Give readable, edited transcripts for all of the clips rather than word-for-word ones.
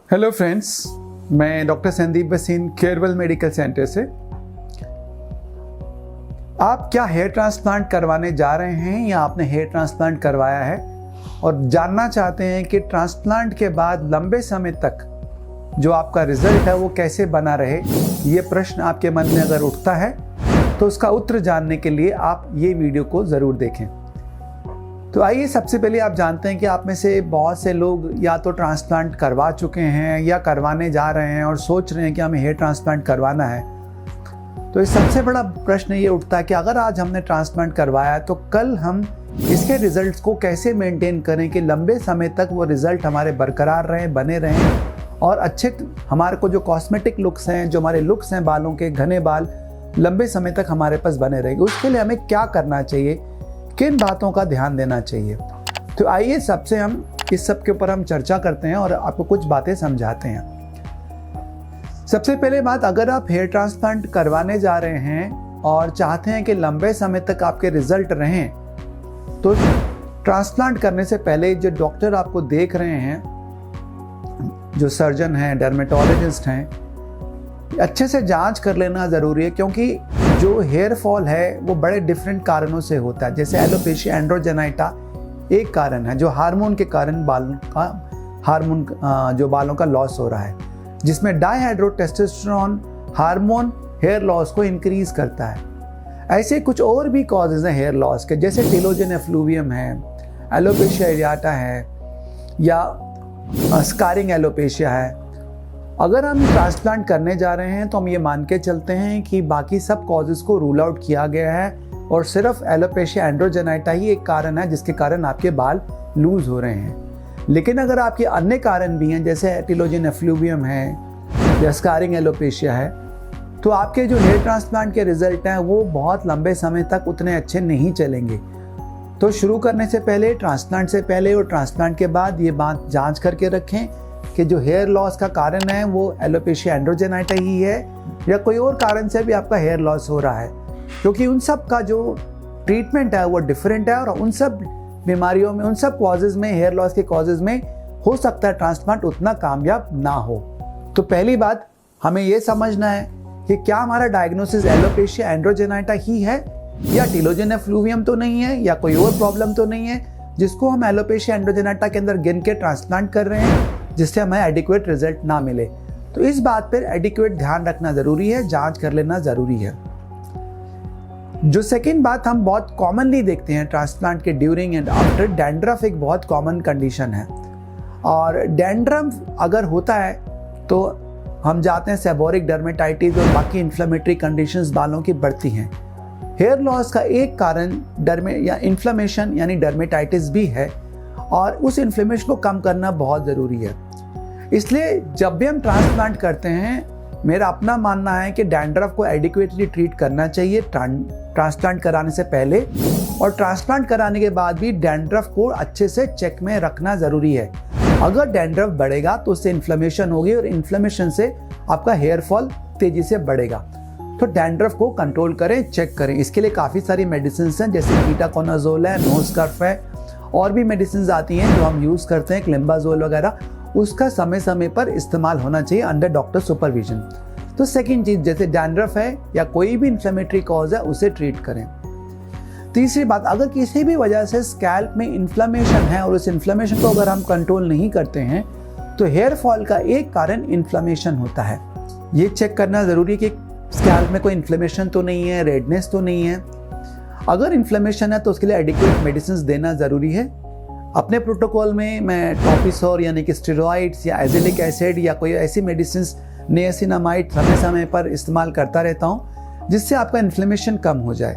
Hello friends, मैं doctor Sandeep Bhasin Carewell medical centre से। आप क्या हेयर ट्रांसप्लांट करवाने जा रहे हैं या आपने हेयर ट्रांसप्लांट करवाया है और जानना चाहते हैं कि ट्रांसप्लांट के बाद लंबे समय तक जो आपका रिजल्ट है वो कैसे बना रहे, ये प्रश्न आपके मन में अगर उठता है तो उसका उत्तर जानने के लिए आप ये वीडियो को ज़रूर देखें। तो आइए, सबसे पहले आप जानते हैं कि आप में से बहुत से लोग या तो ट्रांसप्लांट करवा चुके हैं या करवाने जा रहे हैं और सोच रहे हैं कि हमें हेयर ट्रांसप्लांट करवाना है। तो इस सबसे बड़ा प्रश्न ये उठता है कि अगर आज हमने ट्रांसप्लांट करवाया तो कल हम इसके रिजल्ट्स को कैसे मेंटेन करें कि लंबे समय तक वो रिजल्ट हमारे बरकरार रहें, बने रहें और अच्छे हमारे को जो कॉस्मेटिक लुक्स हैं, जो हमारे लुक्स हैं, बालों के घने बाल लंबे समय तक हमारे पास बने रहेंगे। उसके लिए हमें क्या करना चाहिए, किन बातों का ध्यान देना चाहिए। तो आइए सबसे हम इस सब के ऊपर हम चर्चा करते हैं और आपको कुछ बातें समझाते हैं। सबसे पहले बात, अगर आप हेयर ट्रांसप्लांट करवाने जा रहे हैं और चाहते हैं कि लंबे समय तक आपके रिजल्ट रहें, तो ट्रांसप्लांट करने से पहले जो डॉक्टर आपको देख रहे हैं, जो सर्जन हैं, डर्मेटोलॉजिस्ट हैं, अच्छे से जांच कर लेना ज़रूरी है। क्योंकि जो हेयर फॉल है वो बड़े डिफरेंट कारणों से होता है। जैसे एलोपेशिया एंड्रोजेनाइटा एक कारण है जो हार्मोन के कारण जो बालों का लॉस हो रहा है, जिसमें डायहाइड्रोटेस्टोस्टेरोन हार्मोन हेयर लॉस को इंक्रीज करता है। ऐसे कुछ और भी कॉजेज हैं हेयर लॉस के, जैसे टिलोजन एफ्लूवियम है, एलोपेशिया एरियाटा है या स्कारिंग एलोपेशिया है। अगर हम ट्रांसप्लांट करने जा रहे हैं तो हम ये मान के चलते हैं कि बाकी सब कॉजेज़ को रूल आउट किया गया है और सिर्फ एलोपेशिया एंड्रोजेनाइटा ही एक कारण है जिसके कारण आपके बाल लूज हो रहे हैं। लेकिन अगर आपके अन्य कारण भी हैं, जैसे टिलोजन एफ्लूवियम है या स्कारिंग एलोपेशिया है, तो आपके जो हेयर ट्रांसप्लांट के रिजल्ट हैं वो बहुत लंबे समय तक उतने अच्छे नहीं चलेंगे। तो शुरू करने से पहले, ट्रांसप्लांट से पहले और ट्रांसप्लांट के बाद ये बात जाँच करके रखें कि जो हेयर लॉस का कारण है वो एलोपेशिया एंड्रोजेनाइटा ही है या कोई और कारण से भी आपका हेयर लॉस हो रहा है। क्योंकि उन सब का जो ट्रीटमेंट है वो डिफरेंट है और उन सब बीमारियों में, उन सब कॉजेज़ में, हेयर लॉस के कॉजेज़ में हो सकता है ट्रांसप्लांट उतना कामयाब ना हो। तो पहली बात हमें ये समझना है कि क्या हमारा डायग्नोसिस एलोपेशिया एंड्रोजेनाइटा ही है या टिलोजन एफ्लूवियम तो नहीं है या कोई और प्रॉब्लम तो नहीं है जिसको हम एलोपेशिया एंड्रोजेनाइटा के अंदर गिन के ट्रांसप्लांट कर रहे हैं, जिससे हमें एडिक्वेट रिजल्ट ना मिले। तो इस बात पर एडिक्वेट ध्यान रखना ज़रूरी है, जांच कर लेना ज़रूरी है। जो सेकंड बात हम बहुत कॉमनली देखते हैं ट्रांसप्लांट के ड्यूरिंग एंड आफ्टर, डैंड्रफ एक बहुत कॉमन कंडीशन है। और डैंड्रफ अगर होता है तो हम जाते हैं सेबोरिक डर्मेटाइटिस और बाकी इन्फ्लेमेटरी कंडीशंस बालों की बढ़ती हैं। हेयर लॉस का एक कारण इन्फ्लेमेशन यानी डर्मेटाइटिस भी है और उस इन्फ्लेमेशन को कम करना बहुत ज़रूरी है। इसलिए जब भी हम ट्रांसप्लांट करते हैं, मेरा अपना मानना है कि डैंड्रफ को एडिक्वेटली ट्रीट करना चाहिए ट्रांसप्लांट कराने से पहले, और ट्रांसप्लांट कराने के बाद भी डैंड्रफ को अच्छे से चेक में रखना ज़रूरी है। अगर डैंड्रफ बढ़ेगा तो उससे इन्फ्लेमेशन होगी और इन्फ्लेमेशन से आपका हेयर फॉल तेज़ी से बढ़ेगा। तो डैंड्रफ को कंट्रोल करें, चेक करें। इसके लिए काफ़ी सारी मेडिसिन हैं, जैसे कीटाकोनाजोल है, नोस्कर्फ है, और भी मेडिसिन आती हैं जो हम यूज़ करते हैं, क्लिम्बाजोल वगैरह। उसका समय समय पर इस्तेमाल होना चाहिए अंडर डॉक्टर सुपरविजन। तो सेकंड चीज़, जैसे डैंड्रफ है या कोई भी इन्फ्लेमेटरी कॉज है, उसे ट्रीट करें। तीसरी बात, अगर किसी भी वजह से स्कैल्प में इन्फ्लेमेशन है और उस इन्फ्लेमेशन को अगर हम कंट्रोल नहीं करते हैं तो हेयर फॉल का एक कारण इन्फ्लेमेशन होता है। ये चेक करना ज़रूरी है कि स्कैल्प में कोई इन्फ्लेमेशन तो नहीं है, रेडनेस तो नहीं है। अगर इन्फ्लेमेशन है तो उसके लिए एडिक्वेट मेडिसिन देना ज़रूरी है। अपने प्रोटोकॉल में मैं टॉपिसोर यानी कि स्टेरॉइड्स या एजिलिक एसिड या कोई ऐसी मेडिसिन, नियासिनामाइड, समय समय पर इस्तेमाल करता रहता हूँ जिससे आपका इन्फ्लेमेशन कम हो जाए।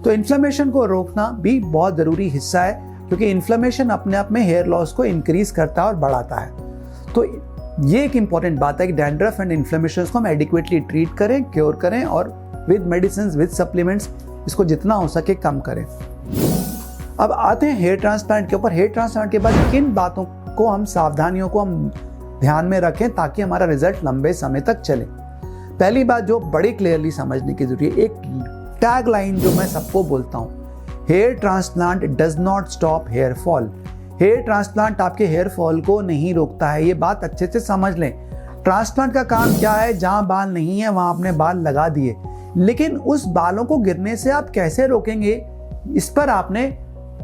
तो इन्फ्लेमेशन को रोकना भी बहुत ज़रूरी हिस्सा है, क्योंकि इन्फ्लेमेशन अपने आप में हेयर लॉस को इंक्रीज़ करता है और बढ़ाता है। तो ये एक इम्पॉर्टेंट बात है कि डैंड्रफ एंड इन्फ्लेमेशन को हम एडिक्वेटली ट्रीट करें, क्योर करें और विद मेडिसिन, विद सप्लीमेंट्स इसको जितना हो सके कम करें। अब आते हैं हेयर ट्रांसप्लांट के ऊपर। हेयर ट्रांसप्लांट के बाद किन बातों को हम, सावधानियों को हम ध्यान में रखें ताकि हमारा रिजल्ट लंबे समय तक चले। पहली बात जो बड़ी क्लियरली समझने की जरूरी है, एक टैग लाइन जो मैं सबको बोलता हूँ, hair transplant does not stop hair fall. Hair transplant आपके हेयर फॉल को नहीं रोकता है, ये बात अच्छे से समझ लें। ट्रांसप्लांट का काम क्या है, जहाँ बाल नहीं है वहाँ आपने बाल लगा दिए, लेकिन उस बालों को गिरने से आप कैसे रोकेंगे, इस पर आपने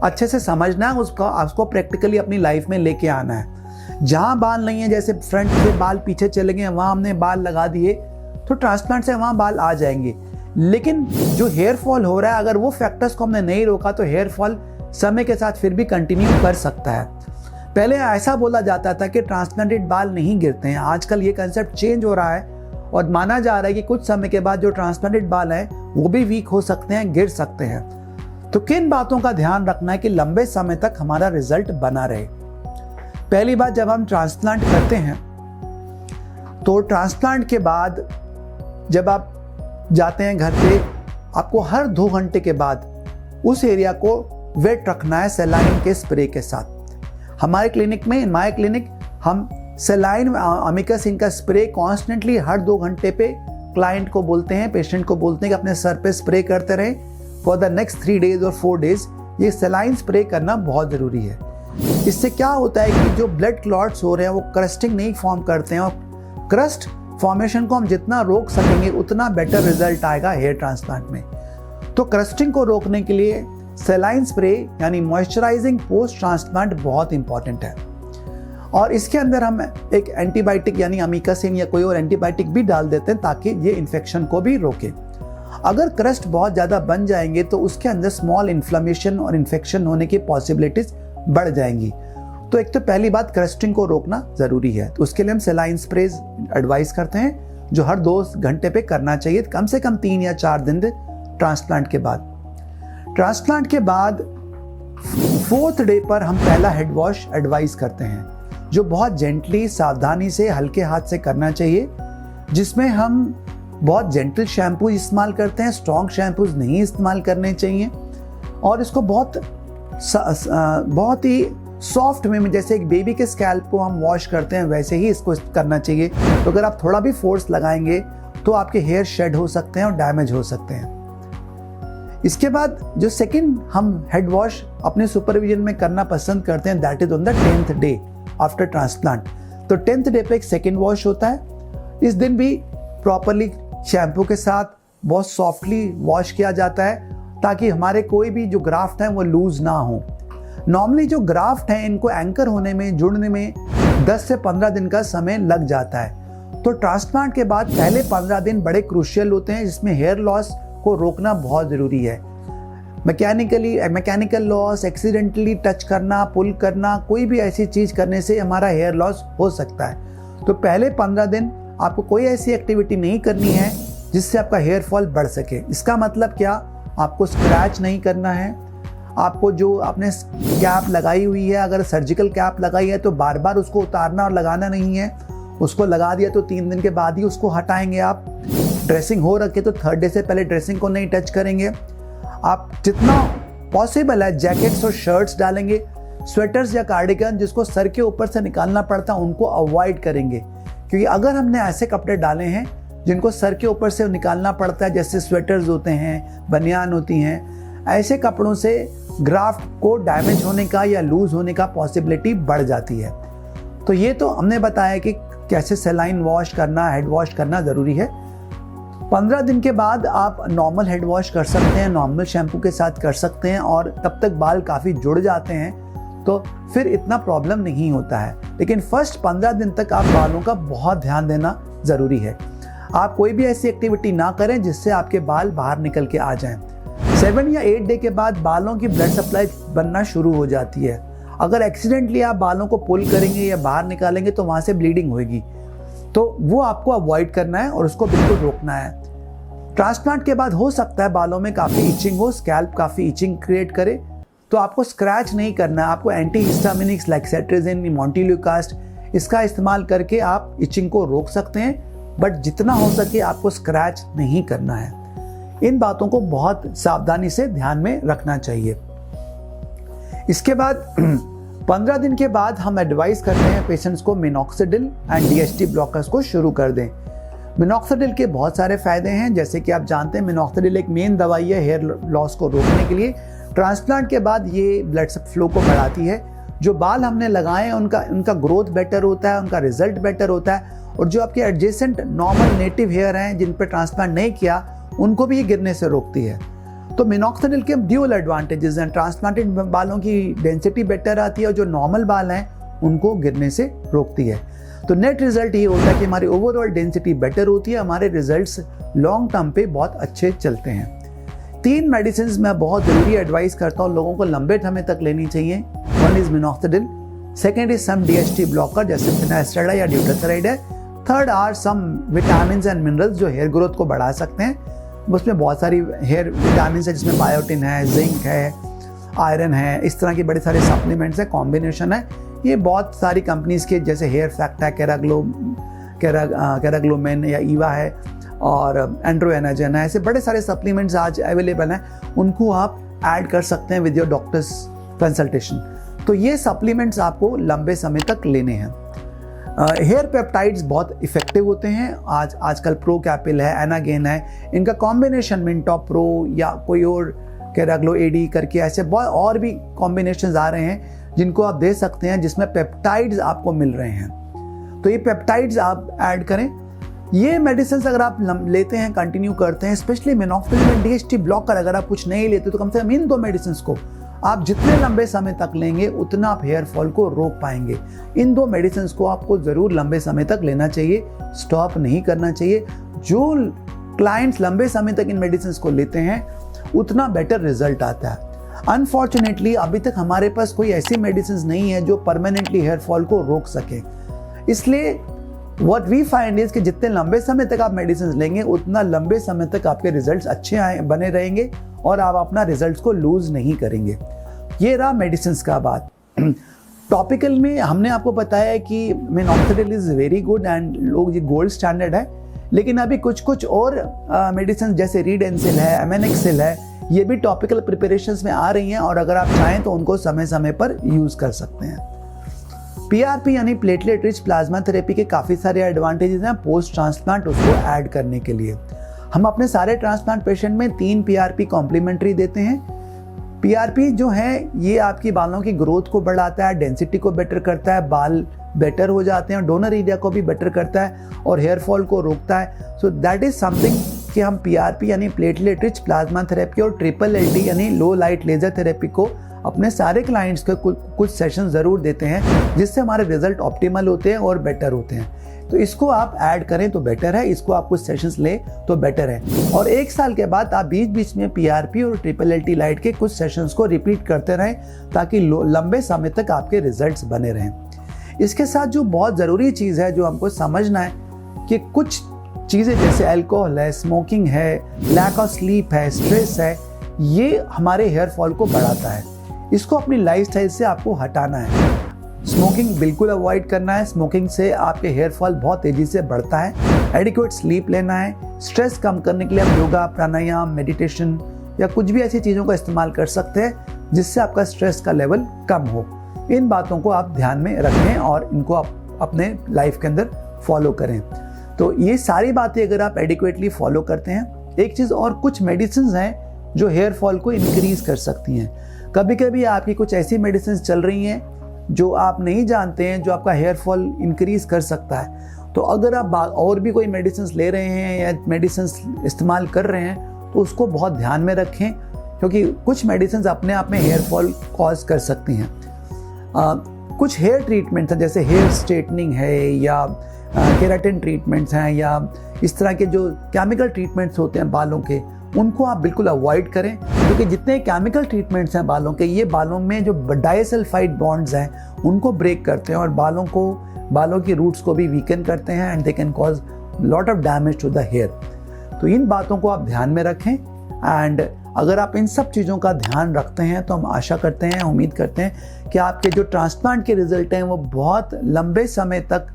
अच्छे से समझना है, उसको प्रैक्टिकली अपनी लाइफ में लेके आना है। जहाँ बाल नहीं है, जैसे फ्रंट से बाल पीछे चले गए, वहाँ हमने बाल लगा दिए, तो ट्रांसप्लांट से वहाँ बाल आ जाएंगे। लेकिन जो हेयर फॉल हो रहा है, अगर वो फैक्टर्स को हमने नहीं रोका तो हेयर फॉल समय के साथ फिर भी कंटिन्यू कर सकता है। पहले ऐसा बोला जाता था कि ट्रांसप्लांटेड बाल नहीं गिरते हैं, आजकल ये कंसेप्ट चेंज हो रहा है और माना जा रहा है कि कुछ समय के बाद जो ट्रांसप्लांटेड बाल हैं वो भी वीक हो सकते हैं, गिर सकते हैं। तो किन बातों का ध्यान रखना है कि लंबे समय तक हमारा रिजल्ट बना रहे। पहली बात, जब हम ट्रांसप्लांट करते हैं तो ट्रांसप्लांट के बाद जब आप जाते हैं घर पे, आपको हर 2 घंटे के बाद उस एरिया को वेट रखना है सेलाइन के स्प्रे के साथ। हमारे क्लिनिक में, इन माय क्लिनिक, हम सेलाइन अमिकासिन का स्प्रे कॉन्स्टेंटली हर 2 घंटे पे क्लाइंट को बोलते हैं, पेशेंट को बोलते हैं कि अपने सर पे स्प्रे करते रहें फॉर द नेक्स्ट 3 डेज और 4 डेज। ये सेलाइन स्प्रे करना बहुत ज़रूरी है। इससे क्या होता है कि जो ब्लड क्लॉट्स हो रहे हैं वो क्रस्टिंग नहीं फॉर्म करते हैं, और क्रस्ट फॉर्मेशन को हम जितना रोक सकेंगे उतना बेटर रिजल्ट आएगा हेयर ट्रांसप्लांट में। तो क्रस्टिंग को रोकने के लिए सेलाइन स्प्रे यानी मॉइस्चराइजिंग पोस्ट ट्रांसप्लांट बहुत इंपॉर्टेंट है। और इसके अंदर हम एक एंटीबायोटिक यानी अमिकासिन या कोई और एंटीबायोटिक भी डाल देते हैं ताकि ये इन्फेक्शन को भी रोके। अगर क्रस्ट बहुत ज़्यादा बन जाएंगे तो उसके अंदर स्मॉल इन्फ्लेमेशन और इन्फेक्शन होने की पॉसिबिलिटीज बढ़ जाएंगी। तो एक तो पहली बात, क्रस्टिंग को रोकना ज़रूरी है, तो उसके लिए हम सेलाइन स्प्रेज एडवाइस करते हैं जो हर 2 घंटे पे करना चाहिए, कम से कम 3 या 4 दिन ट्रांसप्लांट के बाद। ट्रांसप्लांट के बाद 4th डे पर हम पहला हेड वॉश एडवाइस करते हैं, जो बहुत जेंटली, सावधानी से, हल्के हाथ से करना चाहिए, जिसमें हम बहुत जेंटल शैम्पू इस्तेमाल करते हैं, स्ट्रॉन्ग शैम्पूज नहीं इस्तेमाल करने चाहिए, और इसको बहुत ही सॉफ्ट वे में, जैसे एक बेबी के स्कैल्प को हम वॉश करते हैं वैसे ही इसको करना चाहिए। तो अगर आप थोड़ा भी फोर्स लगाएंगे तो आपके हेयर शेड हो सकते हैं और डैमेज हो सकते हैं। इसके बाद जो सेकंड हम हेड वॉश अपने सुपरविजन में करना पसंद करते हैं, that is on the 10th day after transplant. तो 10th डे पे एक सेकंड वॉश होता है। इस दिन भी प्रॉपरली शैम्पू के साथ बहुत सॉफ्टली वॉश किया जाता है ताकि हमारे कोई भी जो ग्राफ्ट हैं वो लूज ना हो। नॉर्मली जो ग्राफ्ट हैं इनको एंकर होने में, जुड़ने में 10 से 15 दिन का समय लग जाता है। तो ट्रांसप्लांट के बाद पहले 15 दिन बड़े क्रूशियल होते हैं, जिसमें हेयर लॉस को रोकना बहुत ज़रूरी है। मैकेनिकल लॉस, एक्सीडेंटली टच करना, पुल करना, कोई भी ऐसी चीज़ करने से हमारा हेयर लॉस हो सकता है। तो पहले 15 दिन आपको कोई ऐसी एक्टिविटी नहीं करनी है जिससे आपका हेयर फॉल बढ़ सके। इसका मतलब क्या, आपको स्क्रैच नहीं करना है, आपको जो आपने कैप लगाई हुई है, अगर सर्जिकल कैप लगाई है तो बार बार उसको उतारना और लगाना नहीं है। उसको लगा दिया तो 3 दिन के बाद ही उसको हटाएंगे आप। ड्रेसिंग हो रखे तो 3rd डे से पहले ड्रेसिंग को नहीं टच करेंगे। आप जितना पॉसिबल है जैकेट्स और शर्ट्स डालेंगे। स्वेटर्स या कार्डिगन जिसको सर के ऊपर से निकालना पड़ता है उनको अवॉइड करेंगे, क्योंकि अगर हमने ऐसे कपड़े डाले हैं जिनको सर के ऊपर से निकालना पड़ता है, जैसे स्वेटर्स होते हैं, बनियान होती हैं, ऐसे कपड़ों से ग्राफ्ट को डैमेज होने का या लूज होने का पॉसिबिलिटी बढ़ जाती है। तो ये तो हमने बताया कि कैसे सेलाइन वॉश करना, हेड वॉश करना ज़रूरी है। 15 दिन के बाद आप नॉर्मल हेड वॉश कर सकते हैं, नॉर्मल शैम्पू के साथ कर सकते हैं, और तब तक बाल काफ़ी जुड़ जाते हैं तो फिर इतना प्रॉब्लम नहीं होता है। लेकिन फर्स्ट 15 दिन तक आप बालों का बहुत ध्यान देना ज़रूरी है। आप कोई भी ऐसी एक्टिविटी ना करें जिससे आपके बाल बाहर निकल के आ जाएं। 7 या 8 डे के बाद बालों की ब्लड सप्लाई बनना शुरू हो जाती है। अगर एक्सीडेंटली आप बालों को पुल करेंगे या बाहर निकालेंगे तो वहाँ से ब्लीडिंग होगी, तो वो आपको अवॉइड करना है और उसको बिल्कुल रोकना है। ट्रांसप्लांट के बाद हो सकता है बालों में काफ़ी इचिंग हो, स्कैल्प काफ़ी इचिंग क्रिएट करे, तो आपको स्क्रैच नहीं करना है। आपको एंटी हिस्टामिनिक्स लाइक सेट्रिजिन, मॉन्टिल्यूकास्ट, इसका इस्तेमाल करके आप इचिंग को रोक सकते हैं, बट जितना हो सके आपको स्क्रैच नहीं करना है। इन बातों को बहुत सावधानी से ध्यान में रखना चाहिए। इसके बाद 15 दिन के बाद हम एडवाइस करते हैं पेशेंट्स को मिनॉक्सिडिल एंड DHT ब्लॉकर्स को शुरू कर दें। मिनॉक्सिडिल के बहुत सारे फायदे हैं, जैसे कि आप जानते हैं मिनॉक्सिडिल एक मेन दवाई है हेयर लॉस को रोकने के लिए। ट्रांसप्लांट के बाद ये ब्लड फ्लो को बढ़ाती है, जो बाल हमने लगाए हैं उनका ग्रोथ बेटर होता है, उनका रिजल्ट बेटर होता है, और जो आपके एडजेसेंट नॉर्मल नेटिव हेयर हैं जिन पर ट्रांसप्लांट नहीं किया उनको भी ये गिरने से रोकती है। तो मिनॉक्सिडिल के ड्यूअल एडवांटेजेस हैं। ट्रांसप्लांटेड बालों की डेंसिटी बेटर आती है और जो नॉर्मल बाल हैं उनको गिरने से रोकती है। तो नेट रिजल्ट ये होता है कि हमारी ओवरऑल डेंसिटी बेटर होती है, हमारे रिजल्ट्स लॉन्ग टर्म पे बहुत अच्छे चलते हैं। 3 मेडिसिन मैं बहुत ज़रूरी एडवाइस करता हूँ लोगों को लंबे समय तक लेनी चाहिए। 1 is minoxidil, 2nd is some DHT blocker जैसे फिनास्टेराइड है या ड्यूटेराइड है, 3rd are some vitamin and minerals जो हेयर ग्रोथ को बढ़ा सकते हैं। उसमें बहुत सारी हेयर विटामिन है जिसमें बायोटिन है, जिंक है, आयरन है, इस तरह के बड़े सारे सप्लीमेंट्स है, कॉम्बिनेशन है। ये बहुत सारी कंपनीज़ के जैसे हेयर फैक्ट है, कैराग्लोमेन या ईवा है और एंड्रोएनाजन है, ऐसे बड़े सारे सप्लीमेंट्स आज अवेलेबल हैं, उनको आप ऐड कर सकते हैं विद योर डॉक्टर्स कंसल्टेशन। तो ये सप्लीमेंट्स आपको लंबे समय तक लेने हैं। हेयर पेप्टाइड्स बहुत इफेक्टिव होते हैं। आजकल प्रो कैपिल है, एनागेन है, इनका कॉम्बिनेशन मिनटॉप प्रो या कोई और कैराग्लो एडी करके ऐसे बहुत और भी कॉम्बिनेशंस आ रहे हैं जिनको आप दे सकते हैं जिसमें पेप्टाइड्स आपको मिल रहे हैं। तो ये पेप्टाइड्स आप ऐड करें। ये मेडिसिन अगर आप लेते हैं, कंटिन्यू करते हैं, स्पेशली मिनॉक्सिडिल में DHT ब्लॉकर अगर आप कुछ नहीं लेते तो कम से कम इन 2 मेडिसिन को आप जितने लंबे समय तक लेंगे उतना आप हेयर फॉल को रोक पाएंगे। इन 2 मेडिसिन को आपको ज़रूर लंबे समय तक लेना चाहिए, स्टॉप नहीं करना चाहिए। जो क्लाइंट्स लंबे समय तक इन मेडिसिन को लेते हैं उतना बेटर रिजल्ट आता है। अनफॉर्चुनेटली अभी तक हमारे पास कोई ऐसी मेडिसिन नहीं है जो परमानेंटली हेयर फॉल को रोक सके। इसलिए व्हाट वी फाइंड इज कि जितने लंबे समय तक आप मेडिसिन लेंगे उतना लंबे समय तक आपके रिजल्ट्स अच्छे बने रहेंगे और आप अपना रिजल्ट्स को लूज नहीं करेंगे। ये रहा मेडिसिन का बात। टॉपिकल में हमने आपको बताया कि minoxidil is very good and लोग ये गोल्ड स्टैंडर्ड है, लेकिन अभी कुछ और मेडिसिन जैसे रीडेंसिल है, एमेनेक्सिल है, ये भी टॉपिकल प्रिपरेशंस में आ रही हैं और अगर आप चाहें तो उनको समय समय पर यूज़ कर सकते हैं। PRP यानी प्लेटलेट रिच प्लाज्मा थेरेपी के काफ़ी सारे एडवांटेजेस हैं पोस्ट ट्रांसप्लांट उसको ऐड करने के लिए। हम अपने सारे ट्रांसप्लांट पेशेंट में 3 PRP कॉम्प्लीमेंट्री देते हैं। PRP जो है ये आपकी बालों की ग्रोथ को बढ़ाता है, डेंसिटी को बेटर करता है, बाल बेटर हो जाते हैं, डोनर एरिया को भी बेटर करता है और हेयर फॉल को रोकता है। सो दैट इज समथिंग कि हम PRP यानी प्लेटलेट रिच प्लाज्मा थेरेपी और LLT यानी लो लाइट लेजर थेरेपी को अपने सारे क्लाइंट्स को कुछ सेशन ज़रूर देते हैं जिससे हमारे रिजल्ट ऑप्टिमल होते हैं और बेटर होते हैं। तो इसको आप ऐड करें तो बेटर है, इसको आप कुछ सेशंस लें तो बेटर है। और 1 साल के बाद आप बीच बीच में PRP और LLT लाइट के कुछ सेशंस को रिपीट करते रहें ताकि लंबे समय तक आपके रिजल्ट्स बने रहें। इसके साथ जो बहुत ज़रूरी चीज़ है जो हमको समझना है कि कुछ चीज़ें जैसे अल्कोहल है, स्मोकिंग है, लैक ऑफ स्लीप है, स्ट्रेस है, ये हमारे हेयर फॉल को बढ़ाता है। इसको अपनी लाइफस्टाइल से आपको हटाना है। स्मोकिंग बिल्कुल अवॉइड करना है, स्मोकिंग से आपके हेयर फॉल बहुत तेज़ी से बढ़ता है। एडिक्वेट स्लीप लेना है। स्ट्रेस कम करने के लिए आप योगा, प्राणायाम, मेडिटेशन या कुछ भी ऐसी चीज़ों का इस्तेमाल कर सकते हैं जिससे आपका स्ट्रेस का लेवल कम हो। इन बातों को आप ध्यान में रखें और इनको आप अपने लाइफ के अंदर फॉलो करें। तो ये सारी बातें अगर आप एडिक्वेटली फॉलो करते हैं, एक चीज़ और कुछ मेडिसिन हैं जो हेयर फॉल को इंक्रीज कर सकती हैं। कभी कभी आपकी कुछ ऐसी मेडिसिन चल रही हैं जो आप नहीं जानते हैं जो आपका हेयर फॉल इंक्रीज कर सकता है। तो अगर आप और भी कोई मेडिसिन ले रहे हैं या मेडिसिन इस्तेमाल कर रहे हैं तो उसको बहुत ध्यान में रखें क्योंकि कुछ मेडिसिन अपने आप में हेयर फॉल कॉज कर सकती हैं। कुछ हेयर ट्रीटमेंट्स हैं जैसे हेयर स्ट्रेटनिंग है या केराटिन ट्रीटमेंट्स हैं या इस तरह के जो केमिकल ट्रीटमेंट्स होते हैं बालों के, उनको आप बिल्कुल अवॉइड करें क्योंकि जितने केमिकल ट्रीटमेंट्स हैं बालों के, ये बालों में जो डाइसल्फाइड बॉन्ड्स हैं उनको ब्रेक करते हैं और बालों की रूट्स को भी वीकन करते हैं and they can cause lot of damage to the hair. तो इन बातों को आप ध्यान में रखें एंड अगर आप इन सब चीज़ों का ध्यान रखते हैं तो हम आशा करते हैं, उम्मीद करते हैं कि आपके जो ट्रांसप्लांट के रिजल्ट हैं वो बहुत लंबे समय तक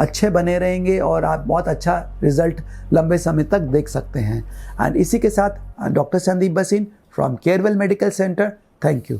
अच्छे बने रहेंगे और आप बहुत अच्छा रिजल्ट लंबे समय तक देख सकते हैं। एंड इसी के साथ डॉक्टर संदीप बसीन from Carewell medical centre, thank you.